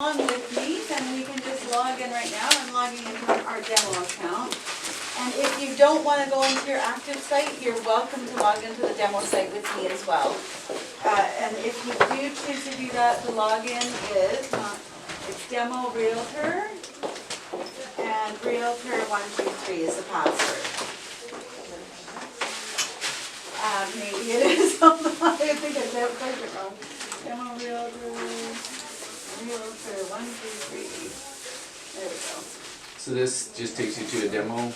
On with me, then we can just log in right now. I'm logging into our demo account. And if you don't want to go into your active site, you're welcome to log into the demo site with me as well. And if you do choose to do that, the login is, it's Demo Realtor, and Realtor123 is the password. Maybe it is, hold on, I think I said it wrong. Demo Realtor 123. There we go. So this just takes you to a demo?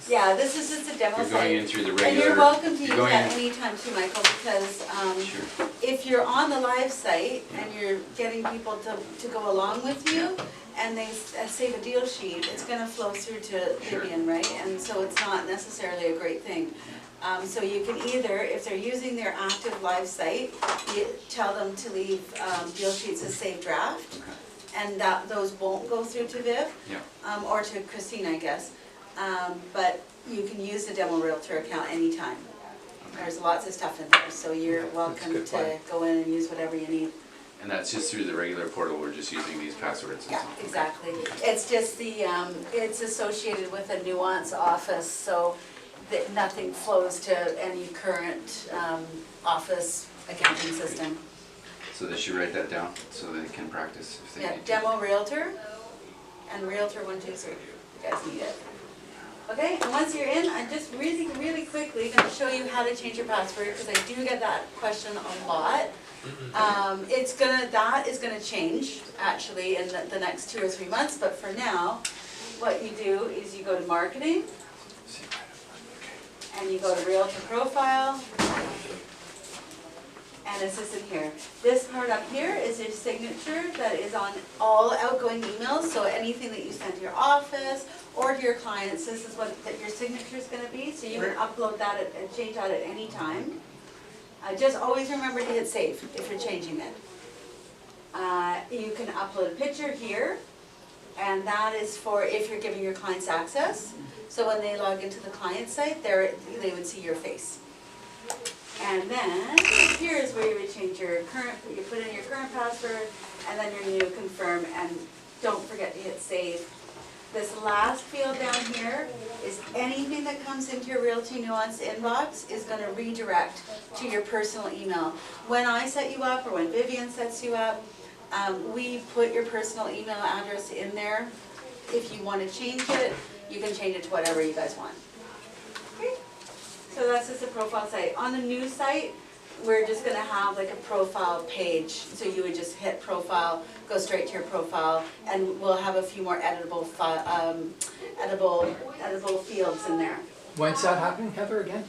Yeah, this is just a demo You're site. going in through the regular... And you're welcome to use that anytime too, Michael, because Sure. if you're on the live site and you're getting people to go along with you and they save a deal sheet, it's going to flow through to Vivian, right? And so it's not necessarily a great thing. So you can either, if they're using their active live site, you tell them to leave deal sheets as saved draft, and that those won't go through to Viv, or to Christine, I guess. But you can use the Demo Realtor account anytime. There's lots of stuff in there, so you're welcome to go in and use whatever you need. And that's just through the regular portal, we're just using these passwords and stuff? Yeah, exactly. It's just the, it's associated with a Nuance office, so that nothing flows to any current Office accounting system. So they should write that down so they can practice if they need to. Demo Realtor and Realtor123. You guys need it. Okay, and once you're in, I'm just really quickly going to show you how to change your password because I do get that question a lot. That is gonna change actually in the next 2 or 3 months, but for now, what you do is you go to Marketing, and you go to Realtor Profile, and it's just in here. This part up here is your signature that is on all outgoing emails, so anything that you send to your office or to your clients, this is what your signature is going to be, so you can upload that and change that at any time. Just always remember to hit save if you're changing it. You can upload a picture here, and that is for if you're giving your clients access. So when they log into the client site, they would see your face. And then here is where you would change your current, you put in your current password, and then your new confirm, and don't forget to hit save. This last field down here is anything that comes into your Realty Nuance inbox is going to redirect to your personal email. When I set you up or when Vivian sets you up, we put your personal email address in there. If you want to change it, you can change it to whatever you guys want. Okay. So that's just a profile site. On the new site, we're just going to have like a profile page. So you would just hit profile, go straight to your profile, and we'll have a few more editable fields in there. When's that happening, Heather, again?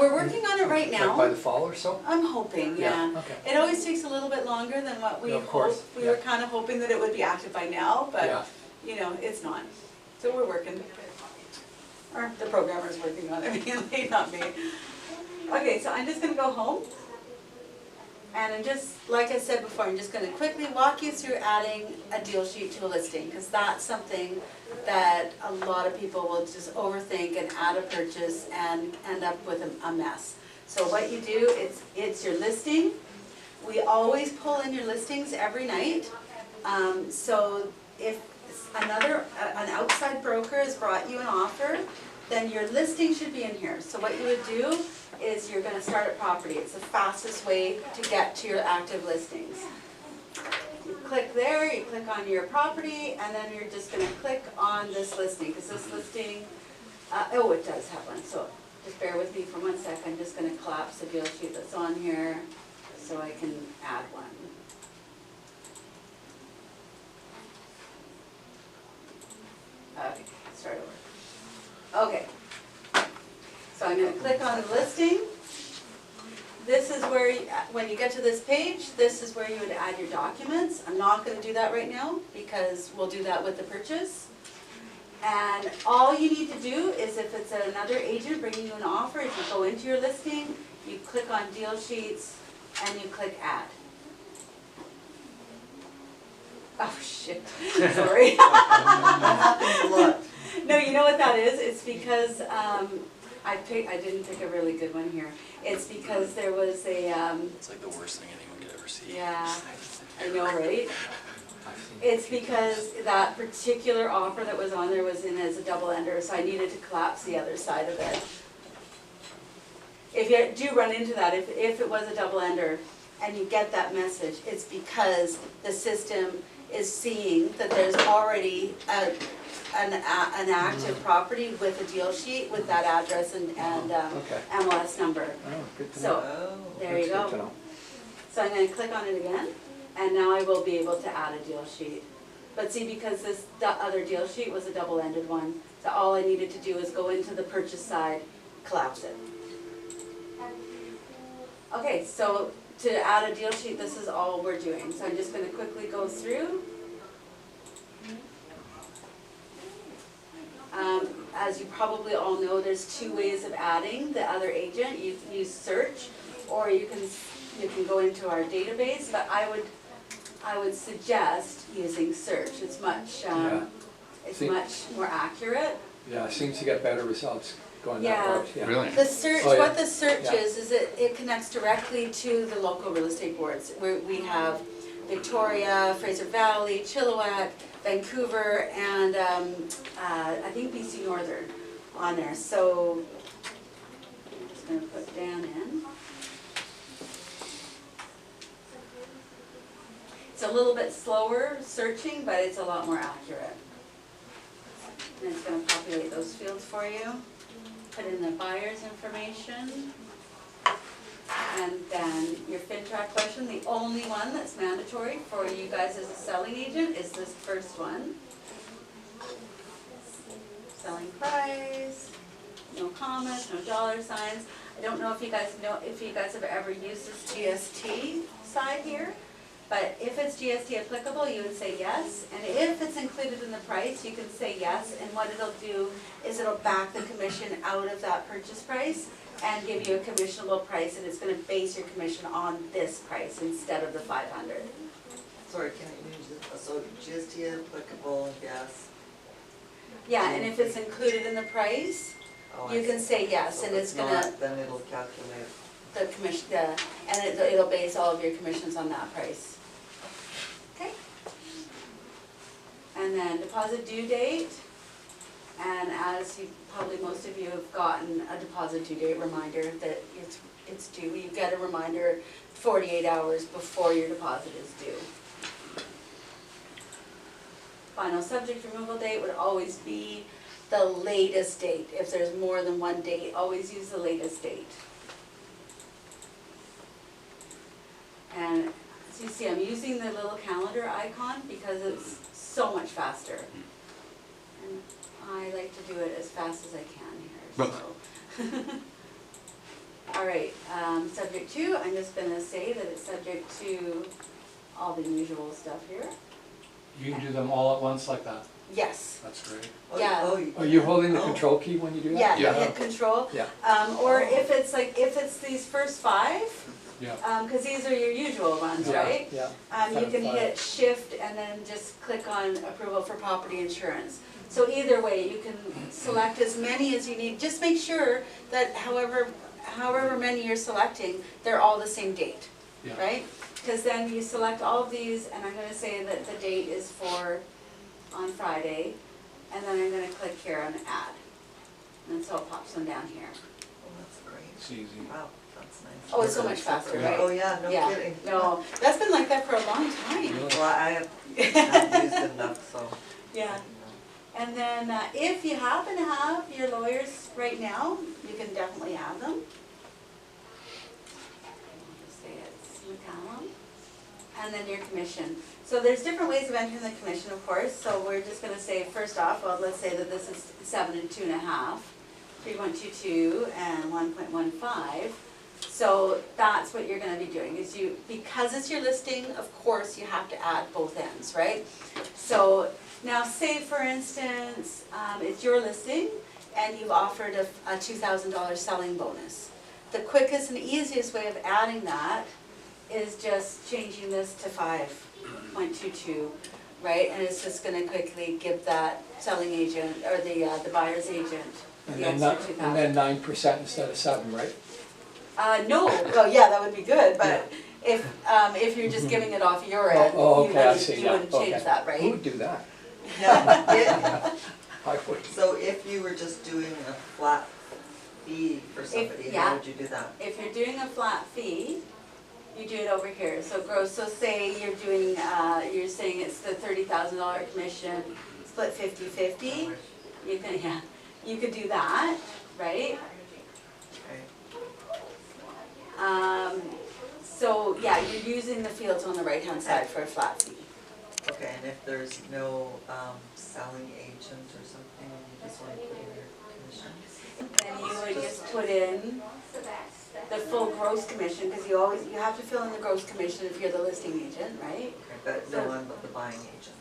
We're working on it right now. Like by the fall or so? I'm hoping, yeah. Okay. It always takes a little bit longer than what we hoped. We were kind of hoping that it would be active by now, but you know, it's not. So we're working. Or the programmer's working on it, mainly, not me. Okay, so I'm just going to go home. And I'm just, like I said before, I'm just going to quickly walk you through adding a deal sheet to a listing, because that's something that a lot of people will just overthink and add a purchase and end up with a mess. So what you do, it's your listing. We always pull in your listings every night. So if an outside broker has brought you an offer, then your listing should be in here. So what you would do is you're going to start at property. It's the fastest way to get to your active listings. You click there, you click on your property, and then you're just going to click on this listing, because this listing, it does have one. So just bear with me for 1 sec. I'm just going to collapse the deal sheet that's on here so I can add one. Okay, start over. Okay. So I'm going to click on the listing. This is where, when you get to this page, this is where you would add your documents. I'm not going to do that right now because we'll do that with the purchase. And all you need to do is if it's another agent bringing you an offer, if you go into your listing, you click on deal sheets and you click add. Oh shit, sorry. That happens a lot. No, you know what that is? It's because I didn't pick a really good one here. It's because there was a... It's like the worst thing anyone could ever see. Yeah, I know, right? seen It's a few because that particular offer that was on there was in as a double ender, so I needed to collapse the other side of it. If you do run into that, if it was a double ender and you get that message, it's because the system is seeing that there's already an active property with a deal sheet with that address and Okay. MLS number. Oh, good to know. So, Oh. there you That's good to go. know. So I'm gonna click on it again, and now I will be able to add a deal sheet. But see, because the other deal sheet was a double-ended one, so all I needed to do is go into the purchase side, collapse it. Okay, so to add a deal sheet, this is all we're doing. So I'm just gonna quickly go through. As you probably all know, there's two ways of adding the other agent. You can use search, or you can go into our database, but I would suggest using search. It's much, Yeah. it's See- much more accurate. Yeah, it seems to get better results going that Yeah. route, yeah. Really? The search, Oh, yeah. what the search Yeah. is it connects directly to the local real estate boards, where we have Victoria, Fraser Valley, Chilliwack, Vancouver, and I think BC Northern on there. So I'm just gonna put Dan in. It's a little bit slower searching, but it's a lot more accurate. And it's gonna populate those fields for you. Put in the buyer's information. And then your FinTrack question, the only one that's mandatory for you guys as a selling agent is this first one. Selling price, no commas, no dollar signs. I don't know if you guys have ever used this GST side here, but if it's GST applicable, you would say yes. And if it's included in the price, you can say yes. And what it'll do is it'll back the commission out of that purchase price and give you a commissionable price, and it's gonna base your commission on this price instead of the 500. Sorry, can you use it, so GST applicable, yes. Yeah, and if it's included in the price, Oh, I you can see. say yes, So and if it's gonna, not, then it'll calculate. the commission, and it'll base all of your commissions on that price. Okay? And then deposit due date, and as you, probably most of you have gotten a deposit due date reminder that it's due. You get a reminder 48 hours before your deposit is due. Final subject removal date would always be the latest date. If there's more than one date, always use the latest date. And as you see, I'm using the little calendar icon because it's so much faster. And I like to do it as fast as I can here, so. All right, subject two, I'm just gonna say that it's subject to all the usual stuff here. You can do them all at once like that? Yes, That's great. Oh, Yeah. oh, you Are you can. holding the Oh. control key when you do that? yeah, Yeah. hit control. Yeah. Or if it's these first five, Yeah. cause these are your usual ones, Yeah, right? Yeah, You can Five. hit shift and then just click on approval for property insurance. So either way, you can select as many as you need, just make sure that however many you're selecting, they're all the same date, Yeah. right? Because then you select all of these, and I'm gonna say that the date is on Friday, and then I'm gonna click here on add. And so it pops them down here. Oh, that's great. It's easy. Wow, that's nice. Oh, it's so much faster, right? Oh, yeah, no Yeah, kidding. no, that's been like that for a long time. Well, I have not used it enough, so. Yeah. And then if you happen to have your lawyers right now, you can definitely have them. Just say it's McCallum. And then your commission. So there's different ways of entering the commission, of course. So we're just gonna say, first off, well, let's say that this is 7 and 2.5, 3.22 and 1.15. So that's what you're gonna be doing, is because it's your listing, of course, you have to add both ends, right? So now say for instance, it's your listing and you've offered a $2,000 selling bonus. The quickest and easiest way of adding that is just changing this to 5.22, right? And it's just gonna quickly give that selling agent, or the buyer's agent, and the then extra and then 2,000. 9% instead of 7, right? No, well, yeah, that would be good, but if you're just giving it off your end, Oh, you okay, I wouldn't, see, you yeah, wouldn't change okay. that, Who right? would do that? Now, if, I would. so if you were just doing a flat fee for somebody, yeah. how would you do that? If you're doing a flat fee, you do it over here, so gross, so say you're doing, you're saying it's the $30,000 commission, split 50-50, you can, yeah, you could do that, right? Okay. So, yeah, you're using the fields on the right-hand side for a flat fee. Okay, and if there's no selling agent or something, you just want to put in your commission? Then you would just put in the full gross commission, because you have to fill in the gross commission if you're the listing agent, right? Okay, but no, I'm the buying agent.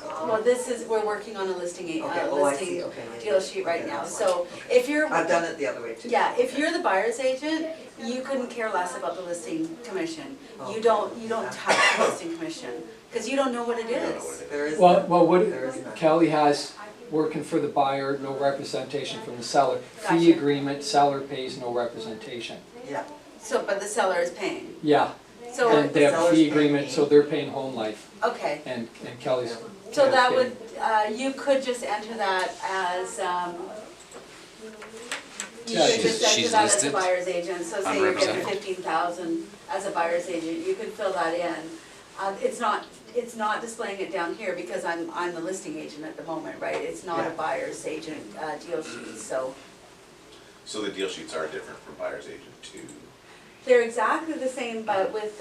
Well, we're working on a listing, Okay, oh, I see, listing okay. yeah, deal yeah. sheet right Okay, now, that's so fine, okay. if you're. I've done it the other way too. Yeah, if you're the buyer's agent, you couldn't care less about the listing commission. You Okay. don't touch the listing commission, because you don't know what it is. There is Well, none. well, There is what none. Kelly has, working for the buyer, no representation from the seller. Fee Gotcha. agreement, seller pays no representation. Yeah, So, but the seller is paying. Yeah, So, and they have a Seller's fee paying agreement, me. so they're paying Homelife, okay, and Kelly's. so yeah, that getting- would, you could just enter that as, you Yeah, could just enter she's that as a listed, buyer's agent, so say you're getting unrepresented. 15,000 as a buyer's agent, you could fill that in. It's not displaying it down here because I'm the listing agent at the moment, right? It's not a Yeah. buyer's agent deal sheet, so. So the deal sheets are different from buyer's agent too? They're exactly the same, but with,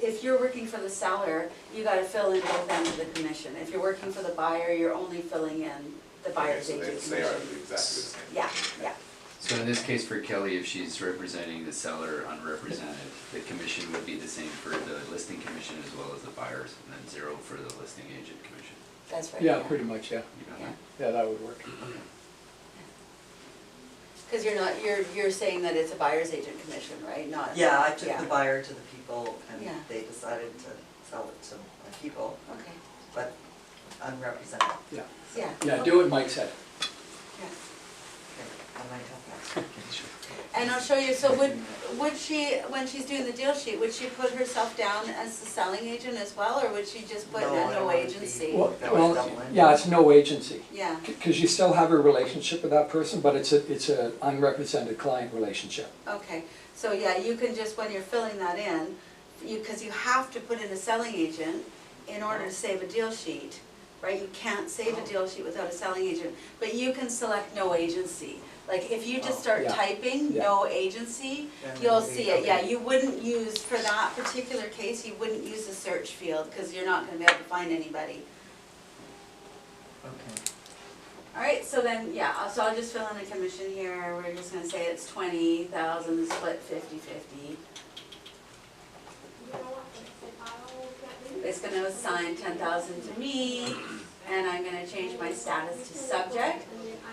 if you're working for the seller, you gotta fill in both ends of the commission. If you're working for the buyer, you're only filling in the buyer's Okay, so agent they are commission. exactly the same. Yeah, yeah, So in this case for Kelly, if she's representing the seller unrepresented, the commission would be the same for the listing commission as well as the buyers, and then 0 for the listing agent commission. that's right. Yeah, pretty much, yeah. You got Yeah. that? Yeah, that would work. Cause you're saying that it's a buyer's agent commission, right? Not. yeah, I took Yeah. the buyer to the people and Yeah. they decided to sell it to the people, Okay, but unrepresented. Yeah, yeah. yeah, do what Mike said. Yeah. Okay, I might have that. And I'll show you, so would she, when she's doing the deal sheet, would she put herself down as the selling agent as well, or would she just put in No, I a don't no wanna be- agency? Well, That was well, Dublin. yeah, it's no agency, Yeah, because you still have a relationship with that person, but it's a unrepresented client relationship. okay, so yeah, you can just, when you're filling that in, cause you have to put in a selling agent in order to save a deal sheet, right? You can't save a deal sheet without a selling agent, but you can select no agency. Like, if you just start Yeah. typing Yeah. no agency, Then you'll it'll be- see it, yeah, okay. you wouldn't use, for that particular case, you wouldn't use the search field, cause you're not gonna be able to find anybody. Okay. Alright, so then, yeah, so I'll just fill in a commission here, we're just gonna say it's 20,000 split 50-50. It's gonna assign 10,000 to me, and I'm gonna change my status to subject.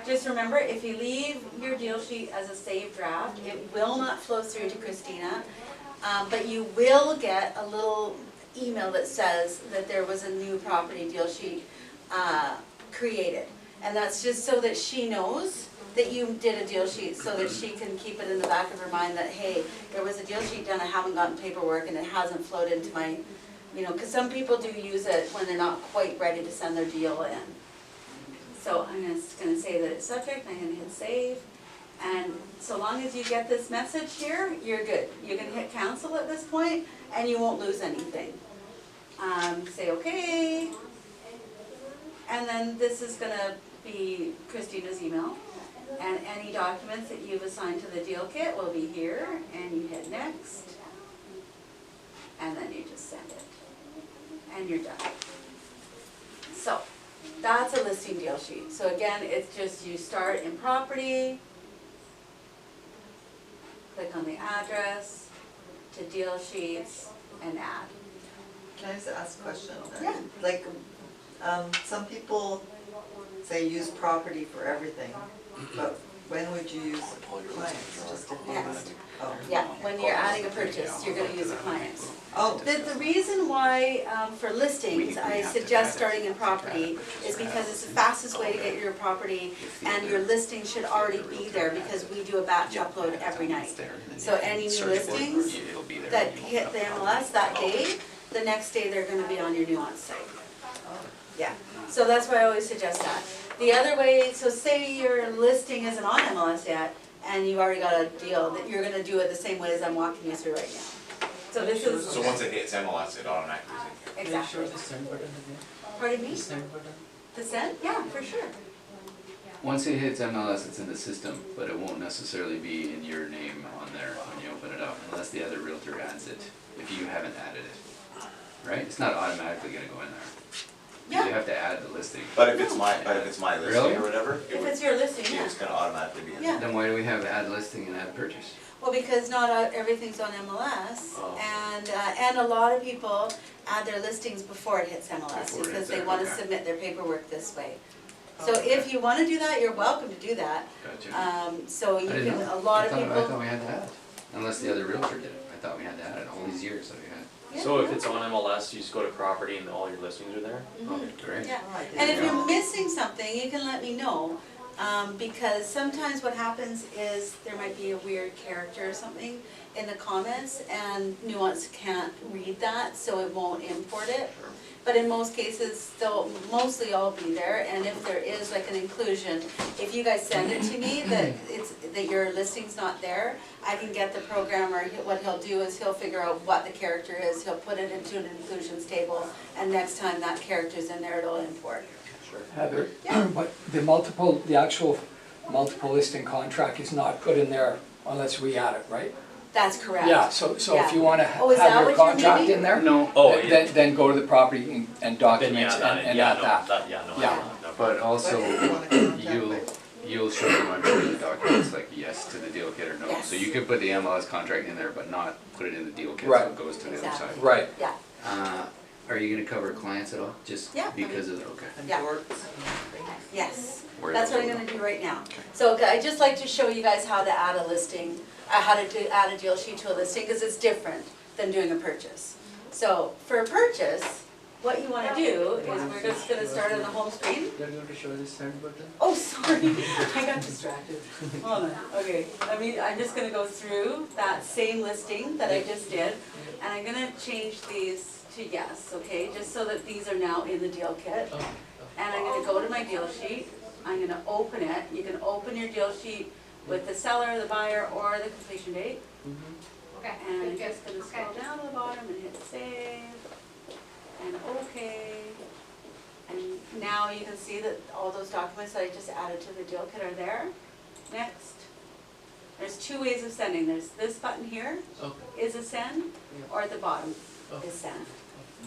Just remember, if you leave your deal sheet as a saved draft, it will not flow through to Christina, but you will get a little email that says that there was a new property deal sheet created. And that's just so that she knows that you did a deal sheet, so that she can keep it in the back of her mind that, hey, there was a deal sheet done, I haven't gotten paperwork, and it hasn't flowed into my, you know, because some people do use it when they're not quite ready to send their deal in. So I'm just gonna say that it's subject, I'm gonna hit save, and so long as you get this message here, you're good. You can hit cancel at this point, and you won't lose anything. Say okay, and then this is gonna be Christina's email, and any documents that you've assigned to the deal kit will be here, and you hit next, and then you just send it, and you're done. So, that's a listing deal sheet. So again, it's just you start in property, click on the address, to deal sheets, and add. Can I just ask a question? Yeah. Like, some people say use property for everything, but when would you use clients? Just if you Next. Oh. Yeah, when you're adding a purchase, you're gonna use a client. Oh, The reason why, for listings, We I have to suggest add it. starting in property is because it's the fastest way to get your property, and your listing should already be there, because we do a batch upload every night. So any new listings that hit the MLS that day, the next day they're gonna be on your Nuance site. Yeah, so that's why I always suggest that. The other way, so say your listing isn't on MLS yet, and you've already got a deal, that you're gonna do it the same way as I'm walking you through right now. So this is. So once it hits MLS, it automatically is in here. Exactly. the send button again? Pardon me? Send button? The send? Yeah, for sure. Once it hits MLS, it's in the system, but it won't necessarily be in your name on there when you open it up, unless the other realtor adds it, if you haven't added it. Right? It's not automatically gonna go in there. You Yeah, have to add the listing. But if it's my listing Really? or whatever, it if would, it's your listing, yeah. it's gonna automatically be in Yeah. there. Then why do we have add listing and add purchase? Well, because not everything's on MLS, Oh. and a lot of people add their listings before it hits MLS, Before it because hits they there, wanna okay. submit their paperwork this way. So if you wanna do that, you're welcome to do that. Gotcha. So I you didn't can, know. a lot of I thought people. we had to add, unless the other realtor did it. I thought we had to add it all these years that we had. Yeah, So if yeah. it's on MLS, you just go to property and all your listings are there? Mhm. Okay. Great. Yeah, Oh, I didn't and if know. you're missing something, you can let me know, because sometimes what happens is there might be a weird character or something in the comments, and Nuance can't read that, so it won't import it. But in most cases, they'll mostly all be there, and if there is like an inclusion, if you guys send it to me, that your listing's not there, I can get the programmer, what he'll do is he'll figure out what the character is, he'll put it into an inclusions table, and next time that character's in there, it'll import. Sure. Heather, Yeah. but the actual multiple listing contract is not put in there unless we add it, right? That's correct. Yeah, so if you wanna Oh, is that have your what you're contract meaning? in there, No, oh, yeah. then go to the property and Then documents yeah, and yeah, add no, that. yeah, no, Yeah. no. But also, But if you wanna contact you'll, me. you'll show them on the documents, like yes to the deal kit or no. Yes. So you could put the MLS contract in there, but not put it in the deal kit, so Right. it goes to the other Exactly. side. Right, Yeah, Are you gonna cover clients at all, just Yeah, I because of, okay. yeah, yes. Where That's what I'm else? gonna do right now. So I'd just like to show you guys how to add a listing, how to add a deal sheet to a listing, because it's different than doing a purchase. So for a purchase, what you wanna do is we're just gonna start on the home screen. You're going to show the send button? Oh, sorry, I got distracted. Hold on, okay, I'm just gonna go through that same listing that I just did, and I'm gonna change these to yes, okay, just so that these are now in the deal kit. Oh, And I'm gonna go to my deal sheet, I'm gonna open it, you can open your deal sheet with the seller, the buyer, or the completion date. Okay, And I'm good, good. just gonna scroll down to the bottom and hit save, and okay. And now you can see that all those documents that I just added to the deal kit are there. Next. There's two ways of sending, there's this button here Okay. is a send, or at the bottom is send.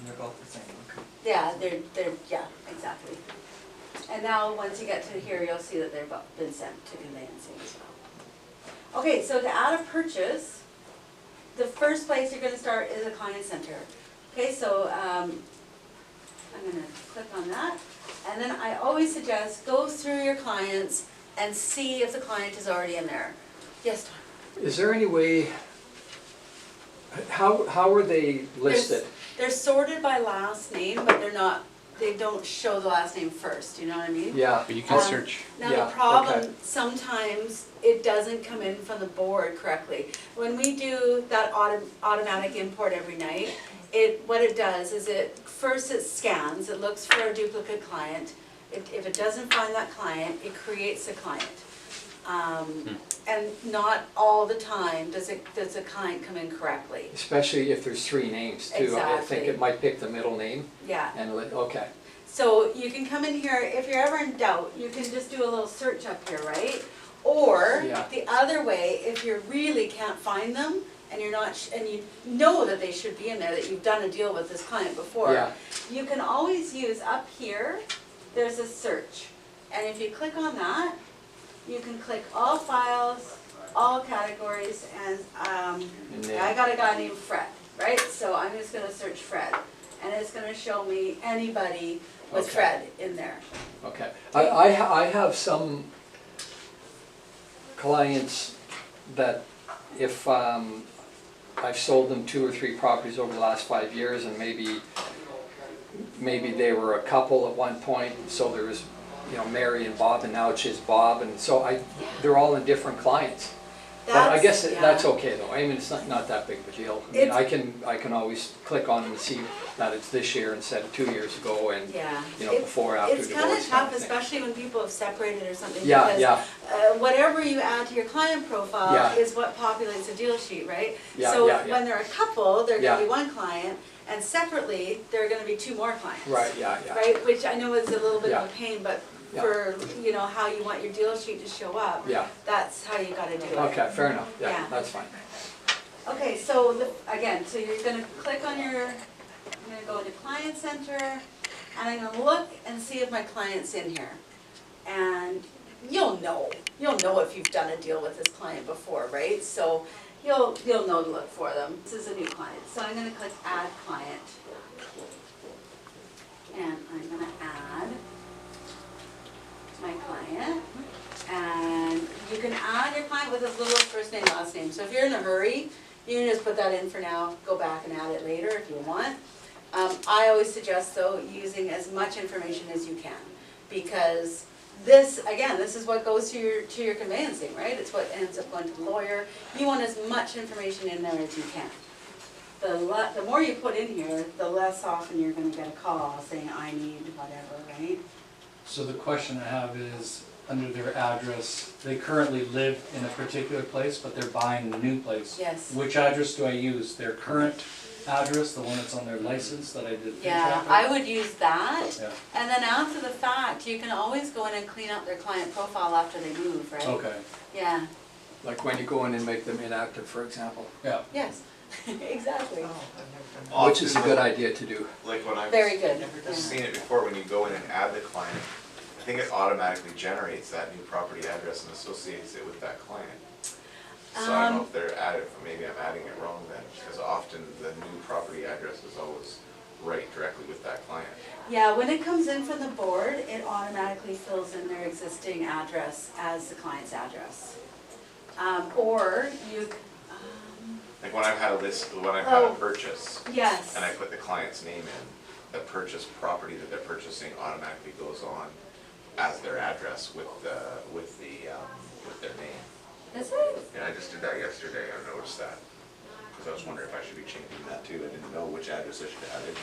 They're both the same, okay. Yeah, yeah, exactly. And now, once you get to here, you'll see that they've been sent to conveyancing as well. Okay, so to add a purchase, the first place you're gonna start is a client center. Okay, so, I'm gonna click on that, and then I always suggest go through your clients and see if the client is already in there. Yes, Tom? is there any way, how are they listed? They're sorted by last name, but they don't show the last name first, you know what I mean? Yeah, But you can Um, search. Now, Yeah, the problem, okay. sometimes it doesn't come in from the board correctly. When we do that automatic import every night, what it does is first it scans, it looks for a duplicate client. If it doesn't find that client, it creates a client. And not all the time does a client come in correctly. especially if there's three names too. I think Exactly. it might pick the middle name Yeah. and, okay, So you can come in here, if you're ever in doubt, you can just do a little search up here, right? Or Yeah. the other way, if you really can't find them and you're not, and you know that they should be in there, that you've done a deal with this client before, Yeah. you can always use up here, there's a search. And if you click on that, you can click all files, all categories, and then- I got a guy named Fred, right? So I'm just gonna search Fred, and it's gonna show me anybody with Okay. Fred in there. okay. I have some clients that if I've sold them 2 or 3 properties over the last 5 years, and maybe they were a couple at one point, so there was, you know, Mary and Bob, and now it's just Bob, and so they're all in different clients. But I guess yeah. that's okay though, I mean, it's not that big of a deal. I mean, I can always click on them and see that it's this year instead of 2 years ago, and, Yeah. you know, before, after It's divorce. kind of kind tough, of thing. especially when people have separated or something. Yeah, because, yeah. whatever you add to your client profile Yeah. is what populates a deal sheet, right? Yeah, So yeah, yeah. when they're a couple, they're gonna Yeah. be one client, and separately, there are gonna be 2 more clients. Right, yeah, yeah. Right, which I know is a little bit of a Yeah. pain, but Yeah. for, you know, how you want your deal sheet to show up, Yeah, that's how you gotta do it. okay, fair enough, yeah, Yeah. that's fine. Okay, so again, so you're gonna click on I'm gonna go into Client Center, and I'm gonna look and see if my client's in here. And you'll know if you've done a deal with this client before, right? So you'll know to look for them. This is a new client, so I'm gonna click Add Client. And I'm gonna add my client. And you can add your client with as little as first name, last name. So if you're in a hurry, you can just put that in for now, go back and add it later if you want. I always suggest though, using as much information as you can, because this is what goes to your conveyancing, right? It's what ends up going to the lawyer. You want as much information in there as you can. The more you put in here, the less often you're gonna get a call saying, I need whatever, right? So the question I have is, under their address, they currently live in a particular place, but they're buying a new place. Yes. Which address do I use? Their current address, the one that's on their license that I did? Yeah, I would use that. Yeah, And then after the fact, you can always go in and clean up their client profile after they move, right? okay, Yeah, Like when you go in and make them inactive, for example, yeah. yes, exactly. Oh, I've never done which is a good idea to do. Like when I've Very good. I've seen it before, when you go in and add the client, I think it automatically generates that new property address and associates it with that client. So I don't know if they're added, maybe I'm adding it wrong then, because often the new property address is always right directly with that client. Yeah, when it comes in from the board, it automatically fills in their existing address as the client's address. Or you, Like when I've had a Oh. purchase, yes. and I put the client's name in, the purchase property that they're purchasing automatically goes on as their address with their name. Is it? And I just did that yesterday, I noticed that, because I was wondering if I should be changing that too, I didn't know which address I should add it.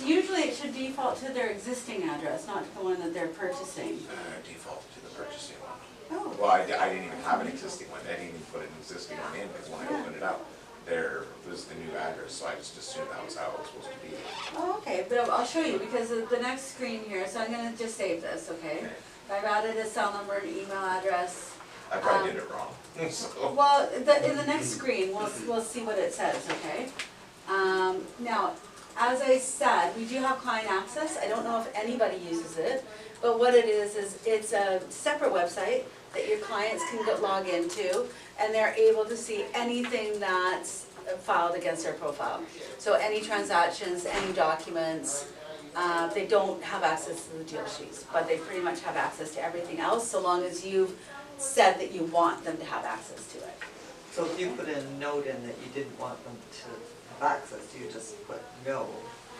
Usually it should default to their existing address, not to the one that they're purchasing. Default to the purchasing one. Oh. Well, I didn't even have an existing one, I didn't even put an existing one in, because when I opened it up, there was the new address, so I just assumed that was how it was supposed to be. Oh, okay, but I'll show you, because of the next screen here, so I'm gonna just save this, okay? I've added a cell number, an email address. I probably did it wrong, so. Well, in the next screen, we'll see what it says, okay? Now, as I said, we do have client access. I don't know if anybody uses it, but what it is it's a separate website that your clients can log into, and they're able to see anything that's filed against their profile. So any transactions, any documents, they don't have access to the deal sheets, but they pretty much have access to everything else, so long as you've said that you want them to have access to it. So if you put a note in that you didn't want them to have access, do you just put no?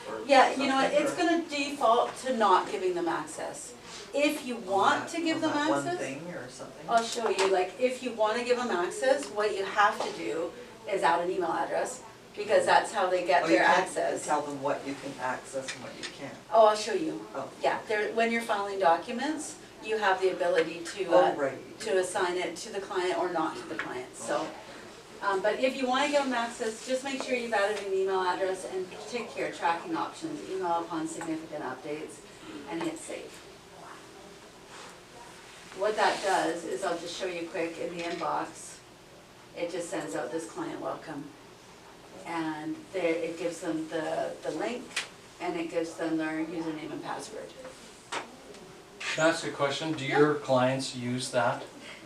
Or Yeah, you know what, something, it's or gonna default to not giving them access. If you want to give them on that one access, thing or something? I'll show you, like, if you wanna give them access, what you have to do is add an email address, because that's how they get Oh, you their can't access. tell them what you can access and what you can't. Oh, I'll show you. Oh. Yeah, when you're filing documents, you have the ability Oh, right. to assign it to the client or not to the client, so. But if you wanna give them access, just make sure you've added an email address and tick here, tracking options, email upon significant updates, and hit save. What that does is, I'll just show you quick in the inbox, it just sends out this client welcome. And there, it gives them the link, and it gives them their username and password. Can I ask a question? Do your clients use that?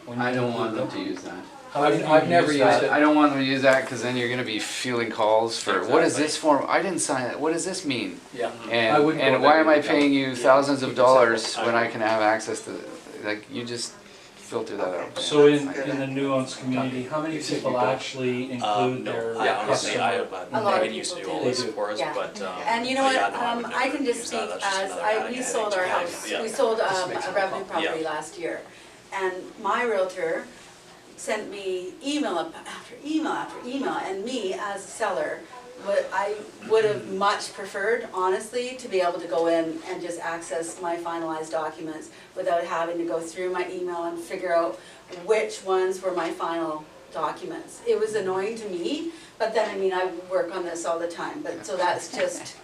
when you I don't want include them to use that. How many do you I've never use used that? it. I don't want them to use that, because then you're gonna be fielding calls for, what is Exactly. this for? I didn't sign it, what does this mean? Yeah. I And, wouldn't and go why there am I either. paying you Yeah, thousands of keep it simple. dollars when I can have access to, like, you just filter that out. So in, That's good. in the Nuance community, how many You said people you don't. actually include No, their yeah, honestly, I customer? have, A lot of Megan used to do people all do. this They do. for us, Yeah. but, And you know but what, yeah, no, I would I never can just use that. speak That's just as, another adding we a sold headache our to house, yeah. we sold Just makes a it revenue complicated. property last year. And my realtor sent me email after email after email, and me as a seller, what I would have much preferred, honestly, to be able to go in and just access my finalized documents without having to go through my email and figure out which ones were my final documents. It was annoying to me, but then, I mean, I work on this all the time, but, so that's just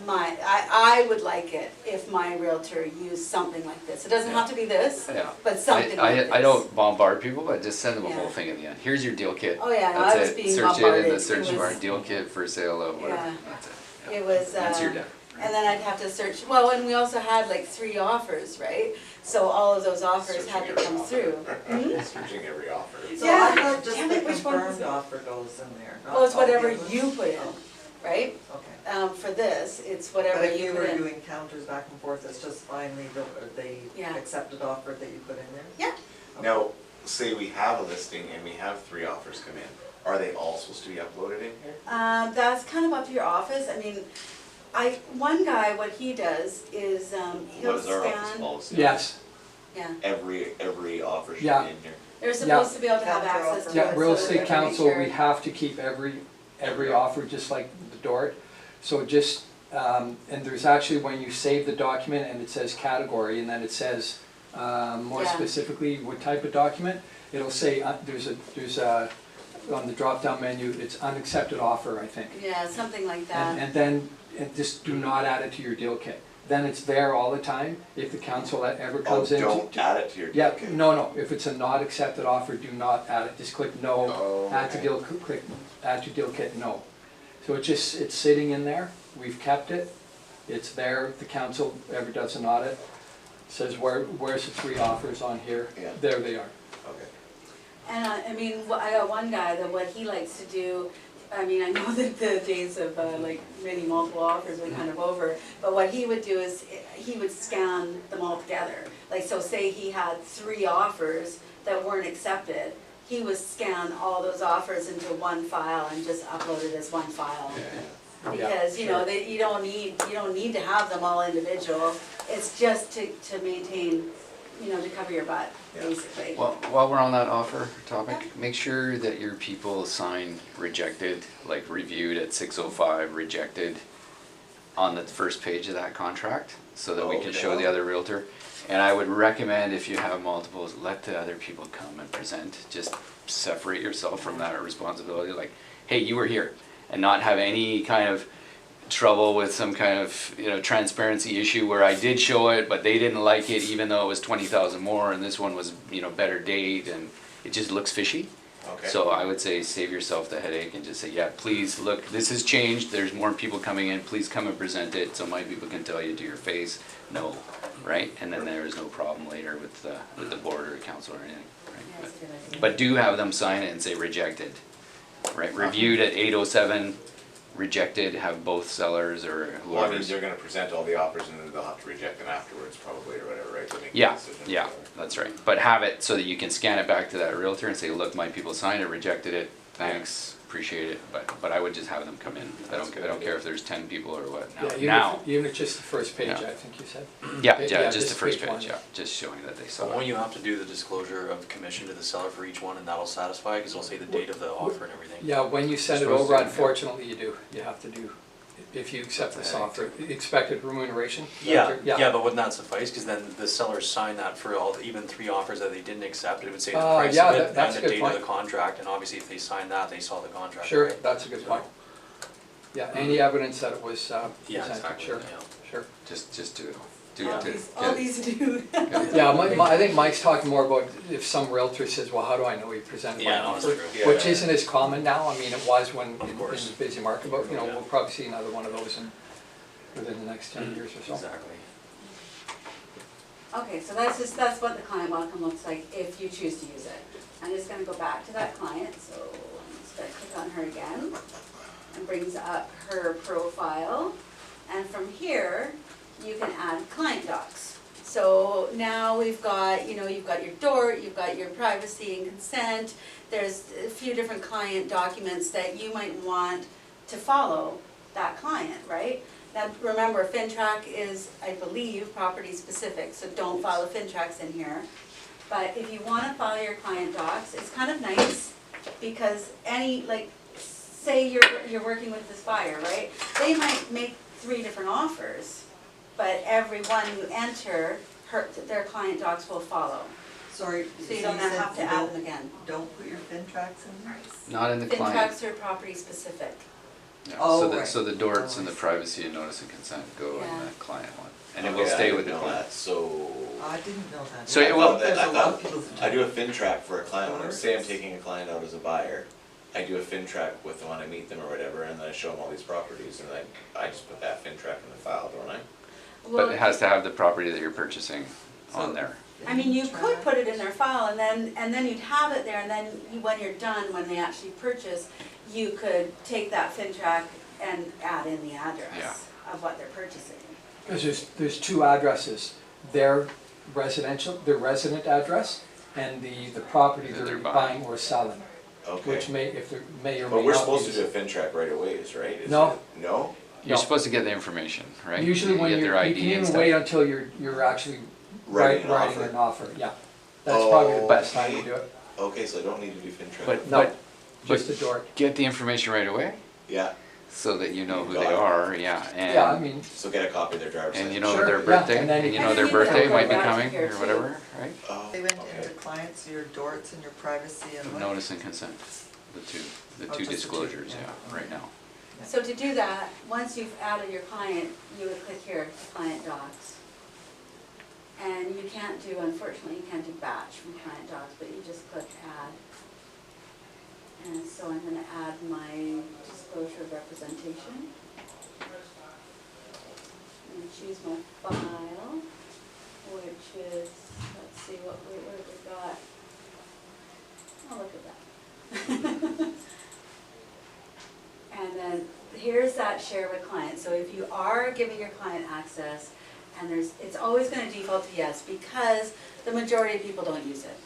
I would like it if my realtor used something like this. It doesn't have to be this, Yeah. but something like this. I don't bombard people, but just send them a whole Yeah. thing at the end. Here's your deal kit. Oh, yeah, no, That's I was it. being Search it in bombarded. the It search bar, was- deal kit for sale of whatever. Yeah. That's it. Yeah. It was, That's your deck. and then I'd have to search, well, and we also had like 3 offers, right? So all of those offers had to Searching come every through. offer. Searching every offer. So Yeah. I thought just Damn the it, which one was confirmed it? offer goes in there, not Well, it's all the whatever others. you put in, right? Okay. For this, it's But whatever if you you put were in. doing counters back and forth, it's just finally the Yeah. accepted offer that you put in there? Yeah. Now, say we have a listing and we have 3 offers come in, are they all supposed to be uploaded in here? That's kind of up to your office. I mean, one guy, what he does is, he'll What is our office scan, policy? Yes, yeah. Every offer should be Yeah. in here. They're supposed to be able to have Counter access to offer. it. yeah, real so that estate they can make council, sure- we have to keep every offer, just like the DORT. So just, and there's actually, when you save the document and it says category, and then it says, more Yeah. specifically what type of document, it'll say, there's a, on the drop-down menu, it's unaccepted offer, I think. Yeah, something like that. And then, and just do not add it to your deal kit. Then it's there all the time, if the council ever Oh, comes in. don't add it to your Yeah, deal kit. no, if it's a not accepted offer, do not add it, just click no, Oh, add to okay. deal, click add to deal kit, no. So it's sitting in there, we've kept it, it's there, if the council ever does an audit, says where's the 3 offers on here? Yeah. There they are. Okay. And I mean, I got one guy that what he likes to do, I mean, I know that the days of like many multiple offers are kind of over, but what he would do is he would scan them all together. Like, so say he had 3 offers that weren't accepted, he would scan all those offers into one file and just upload it as one file. Because, you know, you don't need to have them all individual, it's just to maintain, you know, to cover your butt, Yeah. basically. Well, while we're on that offer topic, make sure that your people sign rejected, like reviewed at 6:05, rejected on the first page of that contract, so that we can show the other realtor. And I would recommend, if you have multiples, let the other people come and present, just separate yourself from that responsibility, like, hey, you were here, and not have any kind of trouble with some kind of, you know, transparency issue where I did show it, but they didn't like it, even though it was 20,000 more, and this one was, you know, better date, and it just looks fishy. Okay. So I would say save yourself the headache and just say, yeah, please, look, this has changed, there's more people coming in, please come and present it, so my people can tell you to your face, no, right? And then there is no problem later with the board or council or anything, Yeah, right? that's a good idea. But do have them sign it and say rejected, right? Reviewed at 8:07, rejected, have both sellers or Well, I mean, whoever's. they're gonna present all the offers and then they'll have to reject them afterwards probably or whatever, right? to make the Yeah, decision. yeah, that's right. But have it so that you can scan it back to that realtor and say, look, my people signed it, rejected it, thanks, appreciate it. But I would just have them come in. I don't care if there's 10 people or what Yeah, now. even if just the first page, Yeah. I think you said. Yeah, Yeah, just the just first page one. page, yeah, just showing that they So saw when it. you have to do the disclosure of commission to the seller for each one, and that'll satisfy, because it'll say the date of the offer and everything. Yeah, when you send it Supposed over, to, yeah. unfortunately, you have to do, if you accept this offer, expected remuneration. Yeah, but wouldn't that suffice, because then the sellers sign that for all, even 3 offers that they didn't accept, it would say the price yeah, of it that's and a the good date of point. the contract, and obviously if they sign that, they saw the contract, Sure, right? that's a good point. Yeah, any evidence that it was Yeah, presented, exactly, sure, yeah. sure. Just do it. Do All it. these do. Yeah, I think Mike's talking more about if some realtor says, well, how do I know he presented my Yeah, no, that's offer? true. Yeah. Which isn't as common now, I mean, it was when, in course. the busy market, but, you know, Yeah. we'll probably see another one of those within the next 10 years or so. Exactly. Okay, so that's what the client welcome looks like if you choose to use it. I'm just gonna go back to that client, so I'm just gonna click on her again. And brings up her profile. And from here, you can add client docs. So now we've got, you've got your DORT, you've got your privacy and consent, there's a few different client documents that you might want to follow that client, right? Now, remember, FinTrack is, I believe, property specific, so don't follow FinTracks in here. But if you wanna follow your client docs, it's kind of nice, because say you're working with this buyer, right? They might make 3 different offers, but every one you enter, their client docs will follow. Sorry, So you don't have to add them again. Don't put your FinTracks in there? Not in the client. FinTracks are property specific. Yeah, Oh, so right. so the DORTs and the privacy and notice and consent go in Yeah. the client one, and it Okay, will I stay didn't with the know client. that. So. I didn't know that. So I it will- thought there's I a lot of thought- people that I do a FinTrack for a client, when Doors. say I'm taking a client out as a buyer, I do a FinTrack with them when I meet them or whatever, and then I show them all these properties, and then I just put that FinTrack in the file, don't I? But it has to have the property that you're purchasing on So- there. I mean, you could FinTrack. put it in their file, and then you'd have it there, and then when you're done, when they actually purchase, you could take that FinTrack and add in the address of what they're purchasing. Because there's 2 addresses, their resident address and the property That they're they're buying or selling, which Okay. may, if there may or may not be. But we're supposed to do a FinTrack right away, right? Is No. it- No? You're No. supposed to get the information, right? Usually when You get you're, their you ID can and even wait stuff. until you're actually Writing writing an an offer, yeah. That's probably the best time to do it, Okay, so I don't need to do FinTrack. But, No. but, just but a door. get the information right away, Yeah, so that you know who Got they it. are, yeah, Yeah, I and, mean, so get a copy of their driver's license. and you know Sure, their yeah, birthday, and then- and you And know their then you can birthday go might be back coming, here or too. whatever, right? Oh, They went okay. into clients, your DORTs and your privacy and what? Notice and consent, the two Oh, just the two, disclosures, yeah. yeah, right now. So to do that, once you've added your client, you would click here, Client Docs. And you can't do, unfortunately, you can't do batch from Client Docs, but you just click Add. And so I'm gonna add my disclosure of representation. And choose my file, which is, let's see, what have we got? Oh, look at that. And then here's that share with client. So if you are giving your client access, and it's always gonna default to yes, because the majority of people don't use it.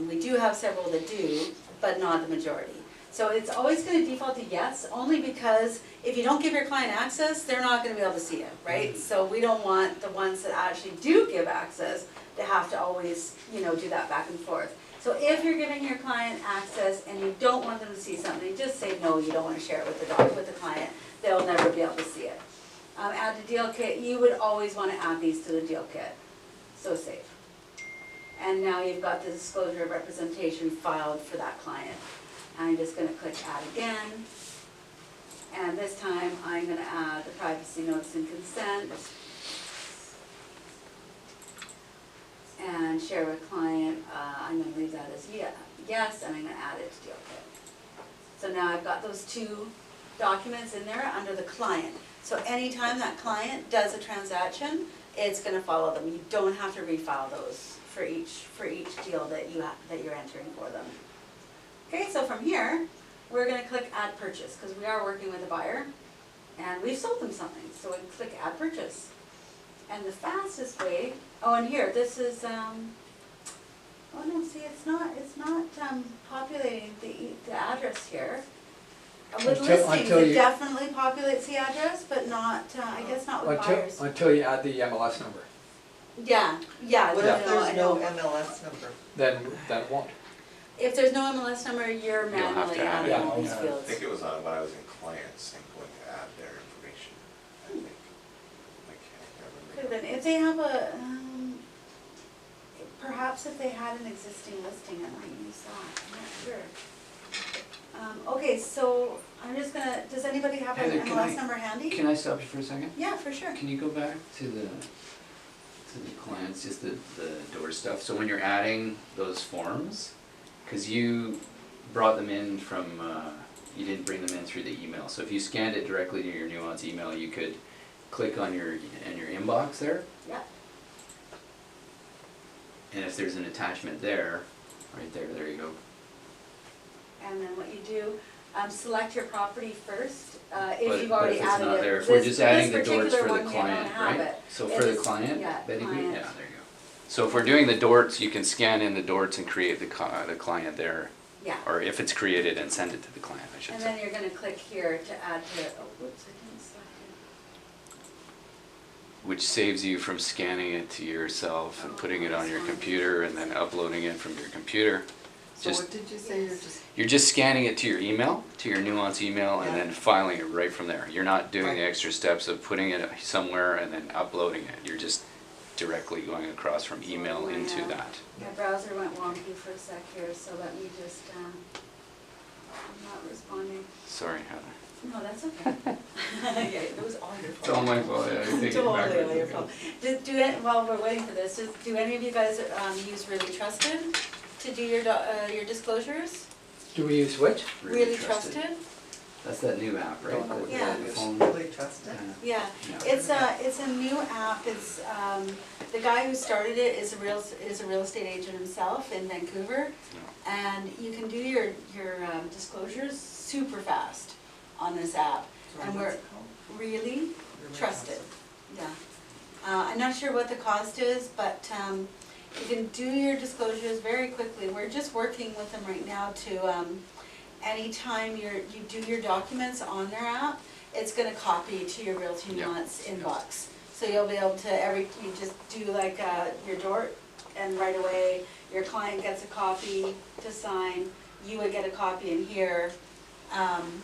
We do have several that do, but not the majority. So it's always gonna default to yes, only because if you don't give your client access, they're not gonna be able to see it, right? So we don't want the ones that actually do give access to have to always, do that back and forth. So if you're giving your client access and you don't want them to see something, just say no, you don't want to share it with the client. They'll never be able to see it. Add to deal kit, you would always want to add these to the deal kit. So safe. And now you've got the disclosure of representation filed for that client. I'm just going to click add again. And this time I'm going to add the privacy notice and consent. And share with client, I'm gonna leave that as yes, and I'm gonna add it to deal kit. So now I've got those 2 documents in there under the client. So anytime that client does a transaction, it's gonna follow them. You don't have to refile those for each deal that you're entering for them. Okay, so from here, we're gonna click add purchase, because we are working with a buyer, and we've sold them something, so we click add purchase. And the fastest way, and here, this is, oh no, see, it's not populating the address here. With listings, until it you- definitely populates the address, but not, I guess not with buyers. Until you add the MLS number, Yeah, What no, if there's I no know. MLS number? then it won't. If there's no MLS number, you're You'll have manually to add adding it. all these Yeah. I fields. think it was on when I was in clients and going to add their information, I think. I can't Could've remember. been, if they have a, perhaps if they had an existing listing, it might use that, I'm not sure. Okay, so I'm just gonna, does anybody have an Heather, can MLS I- number handy? Can I stop you for a second? Yeah, for sure. Can you go back to the clients, just the door stuff? So when you're adding those forms, cause you brought them in from, you didn't bring them in through the email. So if you scanned it directly to your Nuance email, you could click on your inbox there. Yeah. And if there's an attachment there, right there, there you go. And then what you do, select your property first, But- if you've already But if it's added not it. there, if we're This- just this adding the doors particular for the one, we don't client, have right? it. So It for the is- client, yeah, Betty, client. yeah, there you go. So if we're doing the dorts, you can scan in the dorts and create the client there, Yeah, or if it's created and send it to the client, I should and say. then you're gonna click here to add to, oh, whoops, I didn't select Which saves you from scanning it to yourself and putting it on your computer and then uploading it from your computer. So Just- what did you say, You're just scanning it to your email, to your Nuance email, and Yeah. then filing it right from there. You're not doing the Right. extra steps of putting it somewhere and then uploading it. You're just directly going across from email into Yeah. that. My browser went wonky for a sec here, so let me just, I'm not responding. Sorry, Heather. No, that's okay. Yeah, it was all your fault. It's all my fault, yeah, I take it Totally backwards. all your fault. While we're waiting for this, do any of you guys, use Really Trusted to do your disclosures? Do we use which? Really Trusted? That's that new app, right? Don't know what The- that the is. phone- really trust it? Yeah, Yeah. it's a new app, it's, the guy who started it is a real estate agent himself in Vancouver. And you can do your disclosures super fast on this app. So And what's we're it called? really trusted, yeah. I'm not sure what the cost is, but, you can do your disclosures very quickly. We're just working with them right now to, anytime you do your documents on their app, it's gonna copy to your Realty Yeah. Nuance inbox. So you'll be able to, you just do like, your door, and right away, your client gets a copy to sign, you would get a copy in here.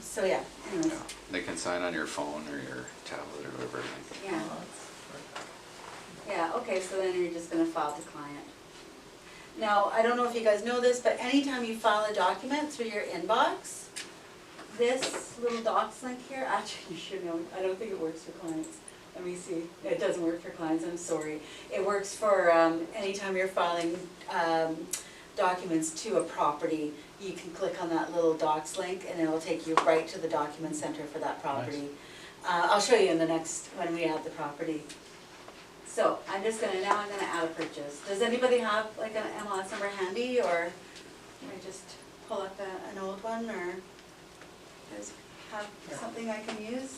So yeah, anyways, Yeah. They can sign on your phone or your tablet or whatever. yeah. Oh, that's- Yeah, okay, so then you're just gonna file to client. Now, I don't know if you guys know this, but anytime you file a document through your inbox, this little docs link here, actually you should know, I don't think it works for clients. Let me see, it doesn't work for clients, I'm sorry. It works for, anytime you're filing, documents to a property, you can click on that little docs link and it'll take you right to the document center for that property. I'll show you in the next, when we add the property. So I'm now I'm gonna add a purchase. Does anybody have like an MLS number handy, or can I just pull up an old one, or does have something I can use?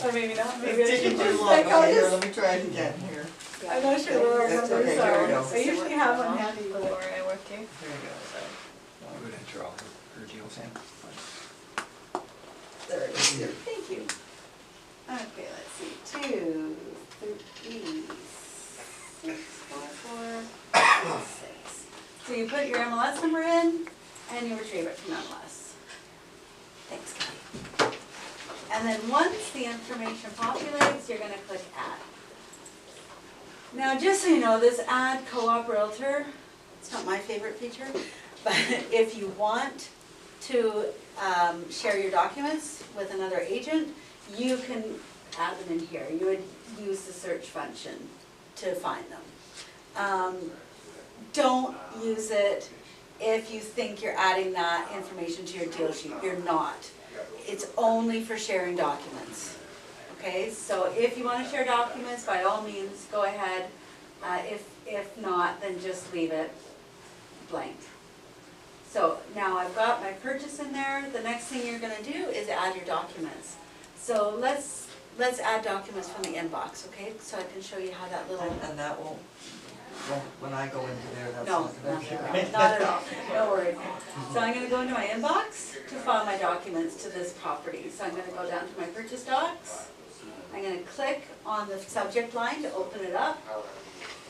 Or maybe not, maybe I It's should taking too just long. like, I'll Okay, here, just, let me try it again, here. I'm not sure where our That's numbers okay, here we are. go. I usually have one handy, but. Here you go. I would enter all her deals in. There it is, here. Thank you. Okay, let's see, 2, 3, 6, 4, 4, 6. So you put your MLS number in, and you retrieve it from MLS. Thanks, Kathy. And then once the information populates, you're gonna click add. Now, just so you know, this add co-op realtor, it's not my favorite feature, but if you want to share your documents with another agent, you can add them in here. You would use the search function to find them. Don't use it if you think you're adding that information to your deal sheet. You're not. It's only for sharing documents. Okay, so if you want to share documents, by all means, go ahead. If not, then just leave it blank. So now I've got my purchase in there. The next thing you're gonna do is add your documents. So let's add documents from the inbox, okay? So I can show you how that little. And that won't, when I go into there, that's No, not gonna not be at all, right. not at all, no worries. So I'm gonna go into my inbox to file my documents to this property. So I'm gonna go down to my purchase docs. I'm gonna click on the subject line to open it up.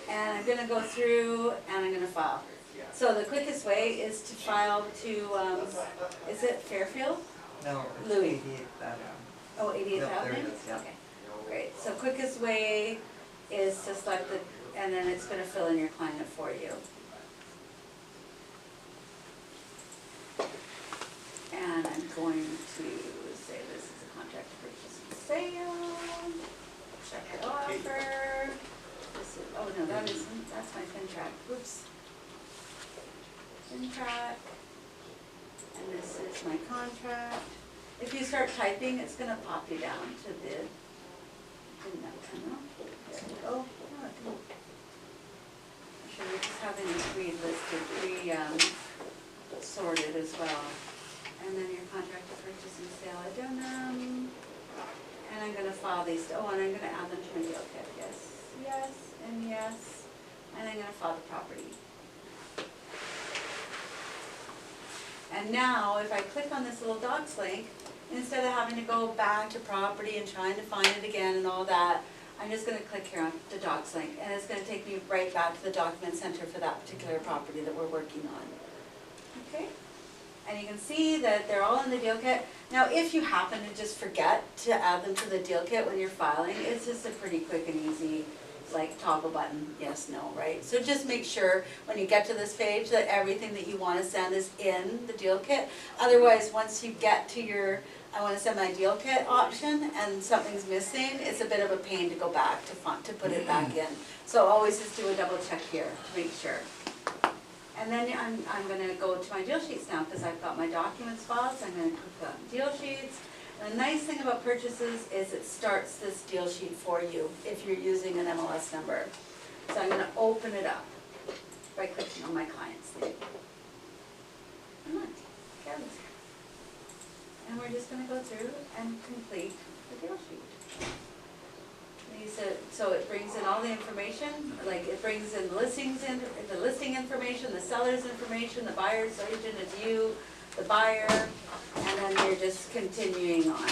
And I'm gonna go through and I'm gonna file. So the quickest way is to file to, is it Fairfield? No, it's Louis. 88 that. Oh, 88th Yep, there Avenue? it is, yeah. Okay, great. So quickest way is to select the, and then it's gonna fill in your client for you. And I'm going to say this is a contract to purchase and sale. Check the offer. This is, oh no, that isn't, that's my FinTrack, whoops. FinTrack. And this is my contract. If you start typing, it's gonna pop you down to the Didn't that come out? There we go. No, it didn't. Should we just have any pre-listed, sorted as well? And then your contract of purchase and sale addendum. And I'm gonna file these, oh, and I'm gonna add them to my deal kit, yes, yes, and yes. And I'm gonna file the property. And now, if I click on this little docs link, instead of having to go back to property and trying to find it again and all that, I'm just gonna click here on the docs link, and it's gonna take me right back to the document center for that particular property that we're working on. Okay? And you can see that they're all in the deal kit. Now, if you happen to just forget to add them to the deal kit when you're filing, it's just a pretty quick and easy, like toggle button, yes, no, right? So just make sure when you get to this page that everything that you wanna send is in the deal kit. Otherwise, once you get to your, I wanna send my deal kit option and something's missing, it's a bit of a pain to go back to put it back in. So always just do a double check here to make sure. And then I'm gonna go to my deal sheets now because I've got my documents filed, so I'm gonna click on deal sheets. And the nice thing about purchases is it starts this deal sheet for you if you're using an MLS number. So I'm gonna open it up by clicking on my client's name. Come on, careless. And we're just gonna go through and complete the deal sheet. So it brings in all the information, like it brings in the listings, the listing information, the seller's information, the buyer's agent is you, the buyer, and then you're just continuing on.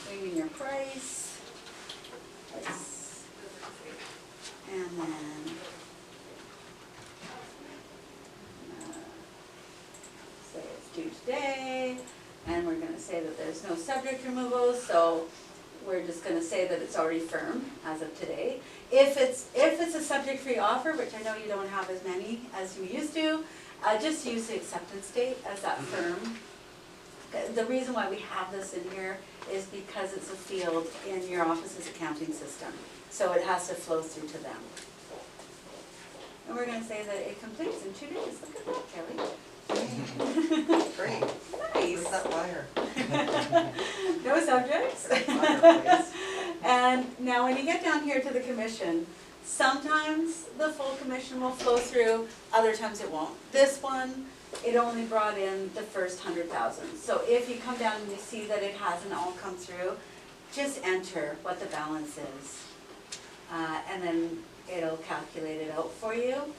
Bringing your price, and then say it's due today, and we're gonna say that there's no subject removal, so we're just gonna say that it's already firm as of today. If it's a subject-free offer, which I know you don't have as many as you used to, just use the acceptance date as that firm. The reason why we have this in here is because it's a field in your office's accounting system. So it has to flow through to them. And we're gonna say that it completes in 2 days. Look at that, Kelly. Great. Nice. Where's that wire? No subjects. Wire, please. And now when you get down here to the commission, sometimes the full commission will flow through, other times it won't. This one, it only brought in the first 100,000. So if you come down and you see that it hasn't all come through, just enter what the balance is. And then it'll calculate it out for you.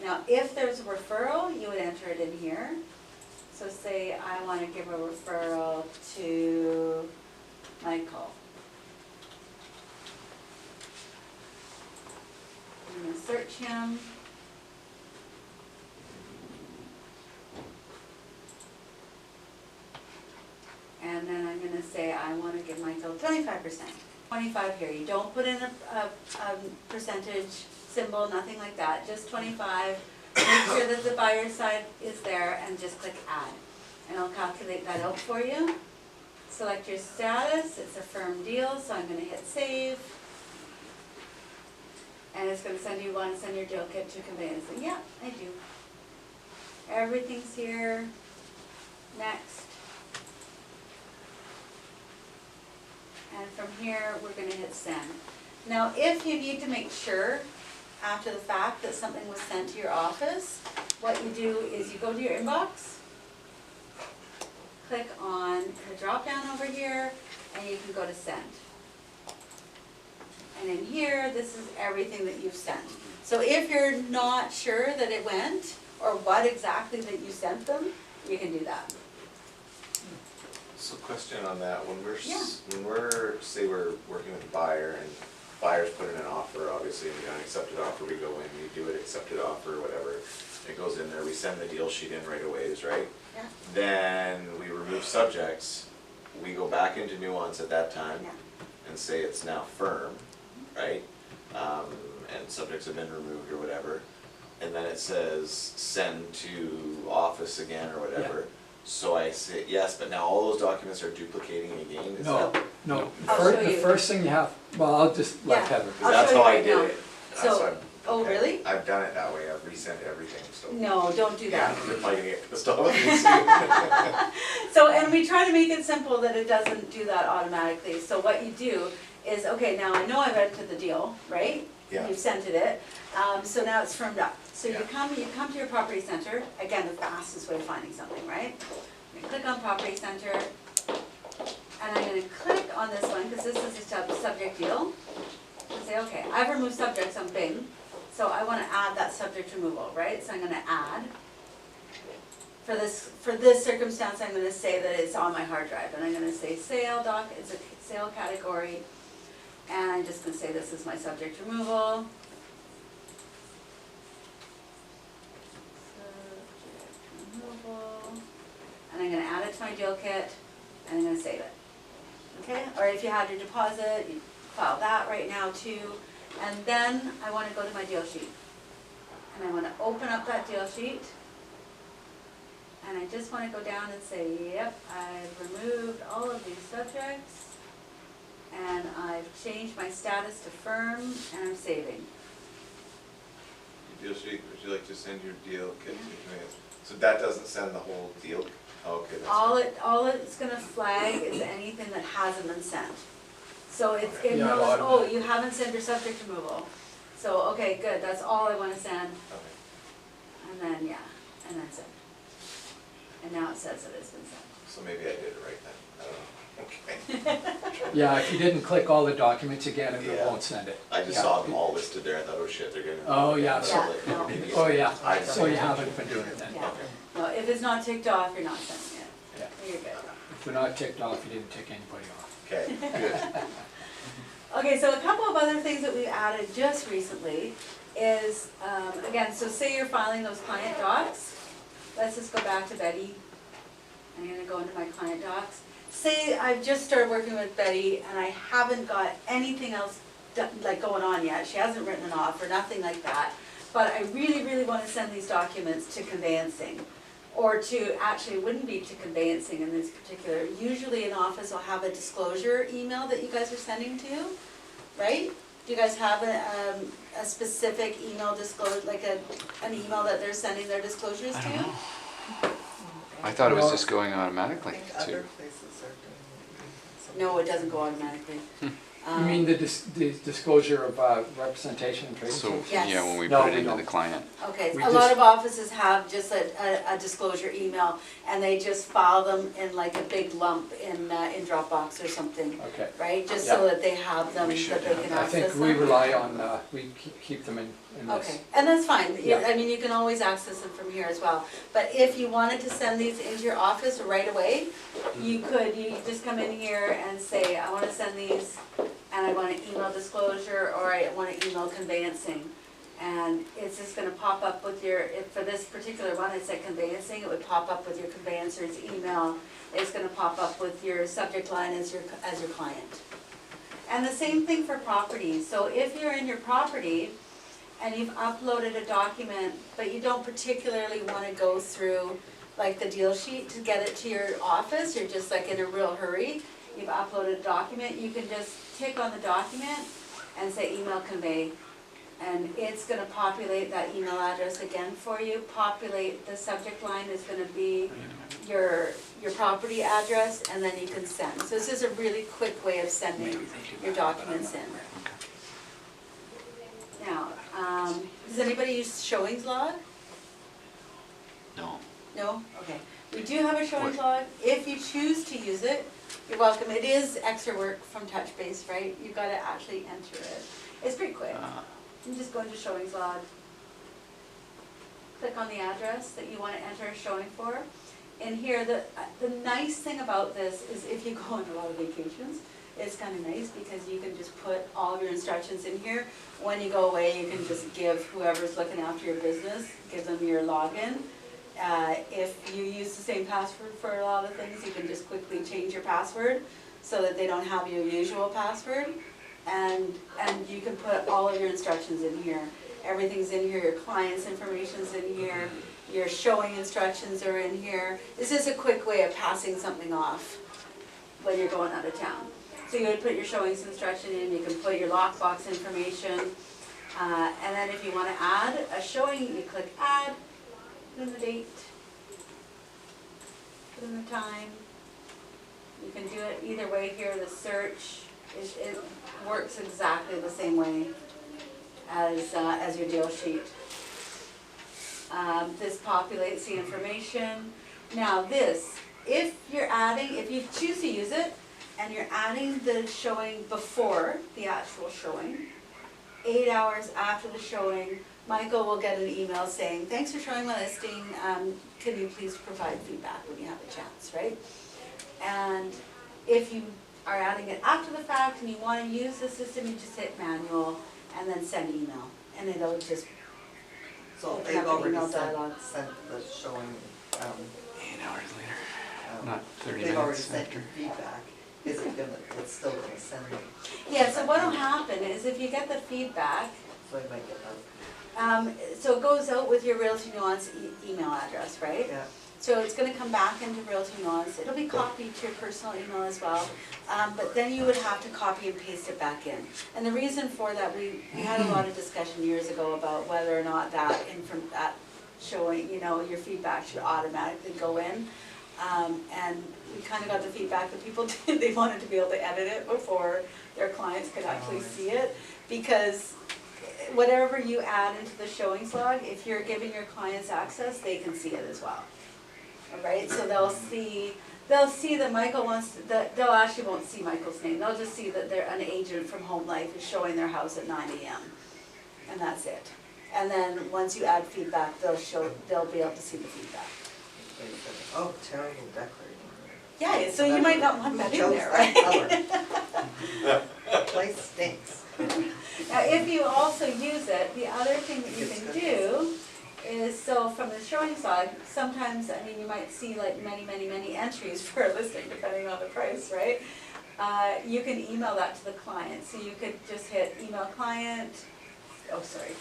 Now, if there's a referral, you would enter it in here. So say I want to give a referral to Michael. I'm going to search him. And then I'm going to say I want to give Michael 25%. 25 here. You don't put in a percentage symbol, nothing like that, just 25. Make sure that the buyer's side is there and just click add. And I'll calculate that out for you. Select your status, it's a firm deal, so I'm going to hit save. And it's going to send you one, send your deal kit to conveyancing. Yeah, I do. Everything's here. Next. And from here, we're going to hit send. Now, if you need to make sure after the fact that something was sent to your office, what you do is you go to your inbox, click on the drop down over here, and you can go to send. And in here, this is everything that you've sent. So if you're not sure that it went, or what exactly that you sent them, you can do that. So question on that, when we're, Yeah. say we're working with a buyer and buyers put in an offer, obviously, we got an accepted offer, we go in, we do an accepted offer, whatever, it goes in there, we send the deal sheet in right away, right? Yeah. Then we remove subjects, we go back into Nuance at that time Yeah. and say it's now firm, right? And subjects have been removed or whatever, and then it says send to office again or whatever. So I say, yes, but now all those documents are duplicating again, is No, that? no, I'll show the you. first thing you have, well, I'll just let Yeah. Heather. I'll That's show you how I right did now. it. So- That's why I'm- oh, okay. really? I've done it that way, I've resent everything, so. No, don't do that. Yeah, am I gonna get pissed off with me soon? So, and we try to make it simple that it doesn't do that automatically. So what you do is, okay, now I know I've entered the deal, right? Yeah. You've sent it, so now it's firmed up. So you Yeah. come to your property center, again, the fastest way of finding something, right? You click on property center, and I'm gonna click on this one, because this is a subject deal. And say, okay, I've removed subjects on Bing, so I wanna add that subject removal, right? So I'm gonna add. For this circumstance, I'm gonna say that it's on my hard drive, and I'm gonna say sale doc, it's a sale category, and I'm just gonna say this is my subject removal. Subject removal, and I'm gonna add it to my deal kit, and I'm gonna save it. Okay, or if you had your deposit, you file that right now too, and then I wanna go to my deal sheet. And I wanna open up that deal sheet. And I just want to go down and say, yep, I've removed all of these subjects, and I've changed my status to firm, and I'm saving. Deal sheet, would you like to send your deal kit to conveyance? So that doesn't send the whole deal? Okay, that's fine. All it's gonna flag is anything that hasn't been sent. So it Yeah, knows, automatic. oh, you haven't sent your subject removal. So, okay, good, that's all I want to send, Okay, and then, yeah, and that's it. And now it says that it's been sent. so maybe I did it right then, I don't know, okay. Yeah, if you didn't click all the documents again, it Yeah. won't send it. I just Yeah. saw them all listed there, I thought, oh shit, they're getting. Oh, yeah, So, so- like, no. maybe Oh, yeah, I so you didn't- haven't been doing it then. Yeah. No, if it's not ticked off, you're not sending it. Yeah. You're good. If we're not ticked off, you didn't tick anybody off. Okay, good. Okay, so a couple of other things that we added just recently is, again, so say you're filing those client docs. Let's just go back to Betty. I'm gonna go into my client docs. Say I've just started working with Betty and I haven't got anything else like going on yet. She hasn't written an offer, nothing like that. But I really, really wanna send these documents to conveyancing. Or to, actually, it wouldn't be to conveyancing in this particular. Usually an office will have a disclosure email that you guys are sending to, right? Do you guys have a specific email disclosure, like an email that they're sending their disclosures I to? don't know. I thought it was just going automatically I think too. other places are doing something. No, it doesn't go automatically. You mean the disclosure of representation and trade So, secrets? Yes. yeah, when we No, put it we into don't. the client. Okay, We a lot just- of offices have just a disclosure email, and they just file them in like a big lump in Dropbox or something, Okay. right? Just so Yeah. that they have them, We that should they have can I access think them. we rely on, we keep them in this. Okay, and that's fine, Yeah. I mean, you can always access them from here as well. But if you wanted to send these into your office right away, you could, you just come in here and say, I wanna send these, and I want an email disclosure, or I want an email conveyancing. And it's just gonna pop up with your, if for this particular one, it said conveyancing, it would pop up with your conveyancer's email. It's gonna pop up with your subject line as your client. And the same thing for properties. So if you're in your property and you've uploaded a document, but you don't particularly wanna go through like the deal sheet to get it to your office, you're just like in a real hurry, you've uploaded a document, you can just tick on the document and say email convey. And it's gonna populate that email address again for you, populate, the subject line is gonna be your property address, and then you can send. So this is a really quick way of sending your documents in. Now, does anybody use Showings log? No. No? Okay. We do have a Showings log. If you choose to use it, you're welcome. It is extra work from TouchBase, right? You've got to actually enter it. It's pretty quick. You just go into Showings log. Click on the address that you want to enter a showing for. And here, the nice thing about this is if you go on a lot of vacations, it's kind of nice because you can just put all of your instructions in here. When you go away, you can just give whoever's looking after your business, give them your login. If you use the same password for a lot of things, you can just quickly change your password so that they don't have your usual password. And you can put all of your instructions in here. Everything's in here, your client's information's in here, your showing instructions are in here. This is a quick way of passing something off when you're going out of town. So you would put your showings instruction in, you can put your lockbox information, and then if you want to add a showing, you click add, put in the date, put within the time. You can do it either way here, the search, it works exactly the same way as your deal sheet. This populates the information. Now this, if you choose to use it, and you're adding the showing before the actual showing, 8 hours after the showing, Michael will get an email saying, thanks for showing my listing, can you please provide feedback when you have a chance, right? And if you are adding it after the fact and you want to use the system, you just hit manual and then send email, and it'll just So open they've up the already email sent dialogue. the showing, 8 hours later, um, not 30 they've already minutes sent after. you feedback. Is it gonna, it's still gonna send them, Yeah, so what'll happen is if you get the feedback, so I might get that, so it goes out with your Realty Nuance email address, right? yeah. So it's gonna come back into Realty Nuance, it'll be copied to your personal email as well, but then you would have to copy and paste it back in. And the reason for that, we had a lot of discussion years ago about whether or not that showing, your feedback should automatically go in. And we kinda got the feedback that people did, they wanted to be able to edit it before their clients could actually see it, because whatever you add into the showings log, if you're giving your clients access, they can see it as well. Alright, so they'll see that Michael they'll actually won't see Michael's name, they'll just see that they're an agent from Homelife is showing their house at 9 AM. And that's it. And then once you add feedback, they'll be able to see the feedback. Oh, terrible decorating. Yeah, so you might not want that in there, right? The place stinks. Now, if you also use it, the other thing that you can do is, so from the showing side, sometimes, you might see like many entries for a listing depending on the price, right? You can email that to the client, so you could just hit email client, oh sorry,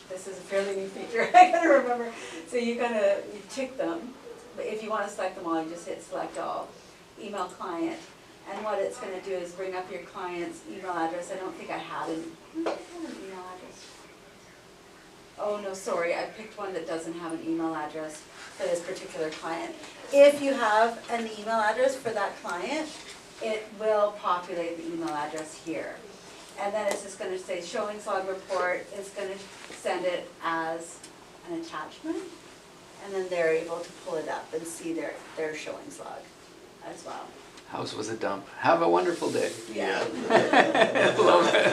this is a fairly new feature, I gotta remember. So you tick them, but if you wanna select them all, you just hit select all, email client. And what it's gonna do is bring up your client's email address. I don't think I had an email address. Oh, no, sorry, I picked one that doesn't have an email address for this particular client. If you have an email address for that client, it will populate the email address here. And then it's just gonna say showings log report, it's gonna send it as an attachment, and then they're able to pull it up and see their showings log as well. House was a dump. Have a wonderful day. Yeah. Love it.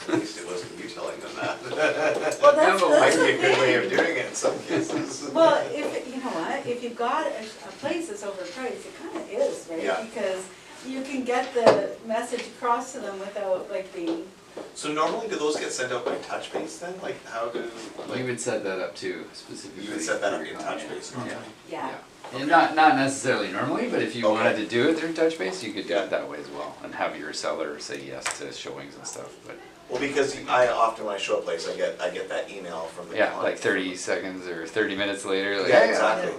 At least it wasn't you telling them that. Well, that's Might the be a good way of thing. doing it in some cases. Well, you know what, if you've got a place that's overpriced, it kind of is, right? Yeah. Because you can get the message across to them without being, So normally do those get sent out by touch base then? Like how do, You would set that up too, specifically. you would set that up for your in touch client. base normally? yeah. And not necessarily normally, but if you Okay. wanted to do it through Touchbase, you could do it that way as well, and have your seller say yes to showings and stuff, but, Well, because I often when I show a place, I get that email from the client. yeah, like 30 seconds or 30 minutes later, like. Yeah, exactly.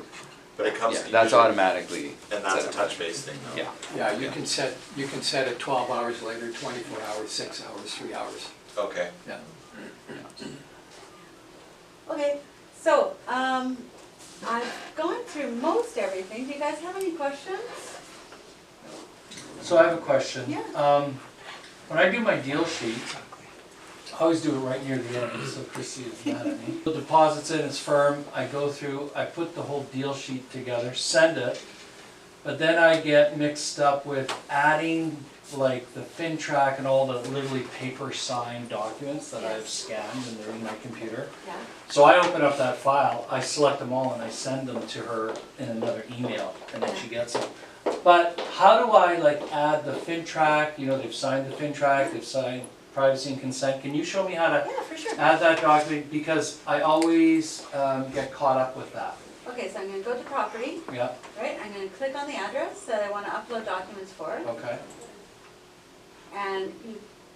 But it comes Yeah, to that's usually- automatically. And that's a set up. touch base thing though. Yeah. Yeah, you can set it 12 hours later, 24 hours, 6 hours, 3 hours. Okay. Yeah. Okay, so, I've gone through most everything. Do you guys have any questions? So I have a question. Yeah. When I do my deal sheet, I always do it right near the end, so Chrissy is mad at me. The deposit's in, it's firm, I go through, I put the whole deal sheet together, send it, but then I get mixed up with adding like the FinTrack and all the literally paper signed documents that I've scanned and they're in my computer. Yeah. So I open up that file, I select them all and I send them to her in another email and then she gets them. But how do I add the FinTrack, they've signed the FinTrack, they've signed privacy and consent. Can you show me how to Yeah, for sure. add that document? Because I always get caught up with that. Okay, so I'm gonna go to property, Yeah, right? I'm gonna click on the address that I wanna upload documents for. okay, And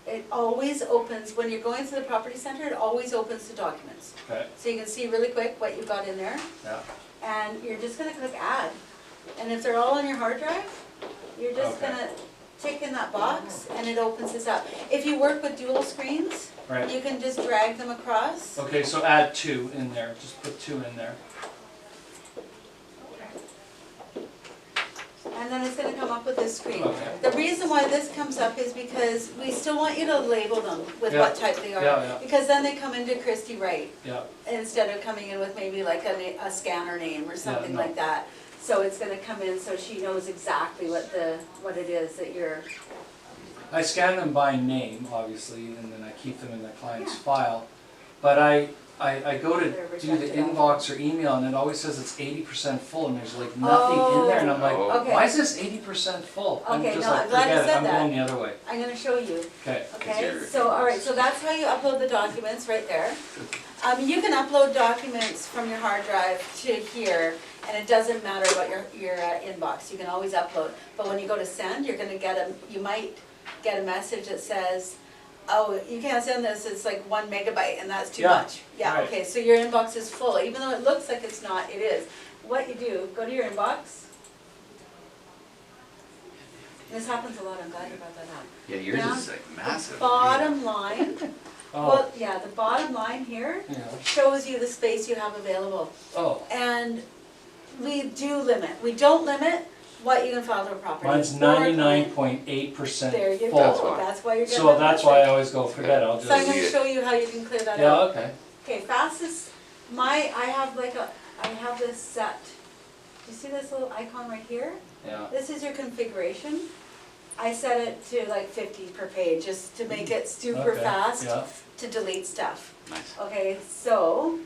it always opens, when you're going to the property center, it always opens the documents. okay, So you can see really quick what you've got in there. yeah, And you're just gonna click add. And if they're all on your hard drive, you're just Okay. gonna tick in that box and it opens this up. If you work with dual screens, right. you can just drag them across. Okay, so add 2 in there, just put 2 in there. and then it's gonna come up with this screen. Okay. The reason why this comes up is because we still want you to label them with Yeah. what type they are. Yeah, yeah. Because then they come into Christy Wright, Yeah, instead of coming in with maybe like a scanner name or something no. like that. So it's gonna come in so she knows exactly what it is that you're, I scan them by name, obviously, and then I keep them in the client's Yeah. file. But I go to They're do the rejected inbox or email, and it always says it's 80% full, and there's like nothing in there, and I'm like, Oh. Okay. why is this 80% full? I'm Okay, just no, like, I'm glad you forget it, said I'm that. going the other way. I'm gonna show you. Okay. Okay, your so, all right, inbox. so that's how you upload the documents, right there. You can upload documents from your hard drive to here, and it doesn't matter about your inbox, you can always upload. But when you go to send, you're gonna you might get a message that says, oh, you can't send this, it's like 1 megabyte, and that's too Yeah, much. Yeah, right. okay, so your inbox is full, even though it looks like it's not, it is. What you do, go to your inbox. This happens a lot, I'm glad you brought that up. Yeah, yours Down is like massive. Bottom line, Oh, well, yeah, the bottom line here yeah, shows you the space you have available. oh, And we do limit, we don't limit what you can file to a property. mine's or a client. 99.8% There you full. go, that's why you're getting So that that's why I message. always go, forget it, I'll So I'm just, gonna Delete it. show you how you can clear that yeah, out. okay, Okay, fastest, I have this set. Do you see this little icon right here? yeah. This is your configuration. I set it to like 50 per page, just to make it super Okay, fast yeah. to delete stuff. Nice. Okay, so,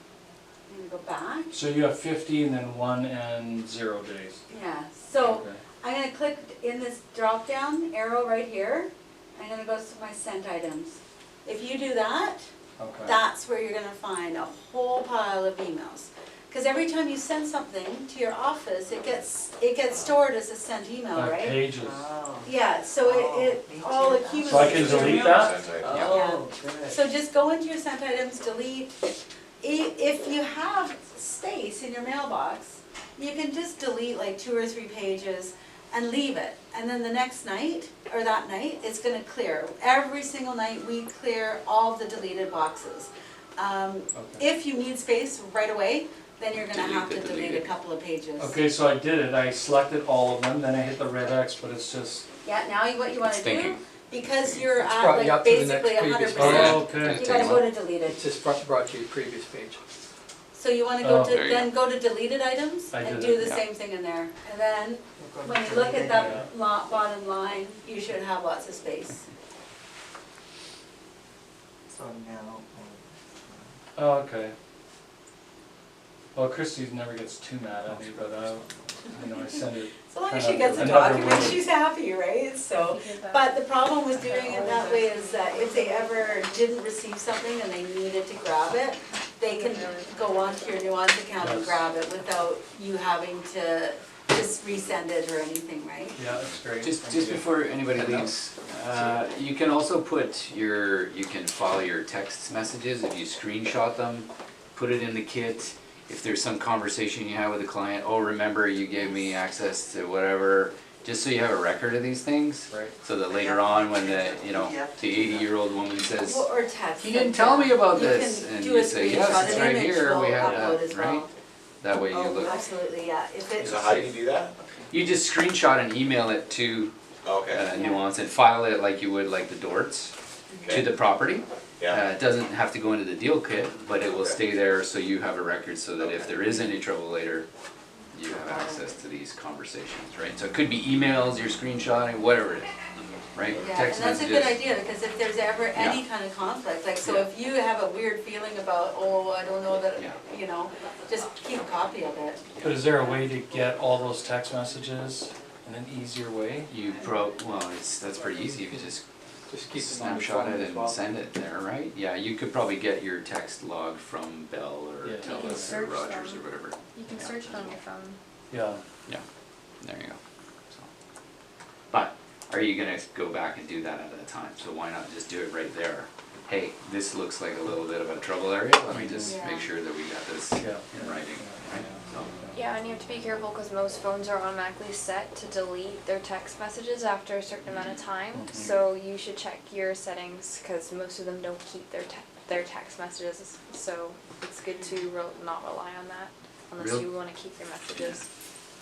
I'm gonna go back. So you have 50 and then 1 and 0 days. Yeah, so Okay. I'm gonna click in this drop down arrow right here. I'm gonna go to my sent items. If you do that, Okay. that's where you're gonna find a whole pile of emails. Because every time you send something to your office, it gets stored as a sent email, Like right? pages. Oh. Yeah, so Oh, it me all too. accumulates. So I can in your delete mailbox. that? Oh, good. So just go into your sent items, delete. If you have space in your mailbox, you can just delete like 2 or 3 pages and leave it. And then the next night, or that night, it's gonna clear. Every single night, we clear all of the deleted boxes. Okay. If you need space right away, then you're gonna Delete have the to delete a deleted. couple of pages. Okay, so I did it, I selected all of them, then I hit the red X, but it's just, Yeah, now what you wanna It's do, thinking. because you're at brought you like up to the next basically previous 100%, oh, okay. you gotta go to deleted. It's just brought to your previous page. So you wanna go Oh. to, There you then go to deleted items I and did do it, the yeah. same thing in there. And then, We're going when to you look at delete that it. bottom line, you should have lots of space. So now, Oh, okay. Well, Christy never gets too mad at me, but I send it. So long as Kind she of gets a another document, way. she's happy, right? So, but the problem with doing it that way is that if they ever didn't receive something and they needed to grab it, they can go onto your Nuance account and Yes. grab it without you having to just resend it or anything, right? Yeah, that's great. Just before anybody leaves, you can also put you can file your text messages, if you screenshot them, put it in the kit. If there's some conversation you have with a client, oh, remember you gave me access to whatever, just so you have a record of these things. Right. So that later on, when the, Yep. the 80-year-old woman says, Or text. you didn't tell me about You this, can and do you a say, yes, screenshot, it's an right image here, we will have upload as that, right? well. That way you Oh, look, absolutely, yeah, if it's. So how do you do that? you just screenshot and email it to Okay, Nuance and file it like you would like the DORTs to okay, the property. yeah, It doesn't have to go into the deal kit, but it will Okay. stay there so you have a record so that if Okay. there is any trouble later, you have access to these conversations, right? So it could be emails, you're screenshotting, whatever it is, right? Yeah, and Text that's a messages. good idea, because if there's ever any kind of conflict, like, so Yeah. if you have a weird feeling about, oh, I don't know that, Yeah. you know, just keep a copy of it. But is there a way to get all those text messages in an easier way? That's pretty easy, if you just Just keep it on your snapshot phone it as and well. send it there, right? Yeah, you could probably get your text log from Bell or Yeah. Telus You can or search Rogers or them. whatever. You can search it on your phone. Yeah. There you go. So, but are you gonna go back and do that at a time? So why not just do it right there? Hey, this looks like a little bit of a trouble area. Let me just Yeah. make sure that we got this Yeah. in writing. Right? So, Yeah, and you have to be careful because most phones are automatically set to delete their text messages after a certain amount of time. Mhm. So you should check your settings because most of them don't keep their text messages. So it's good to not rely on that unless Real- you want to keep your messages.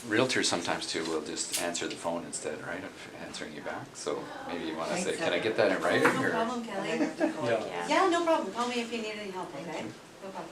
realtors sometimes too will just answer the phone instead, right, of answering you back, so maybe you wanna say, Thanks, can I Heather. get that in writing, No or? problem, I Kelly. have to call. Yeah. Yeah, no problem, call me if you need any help, okay? Thank you. No problem.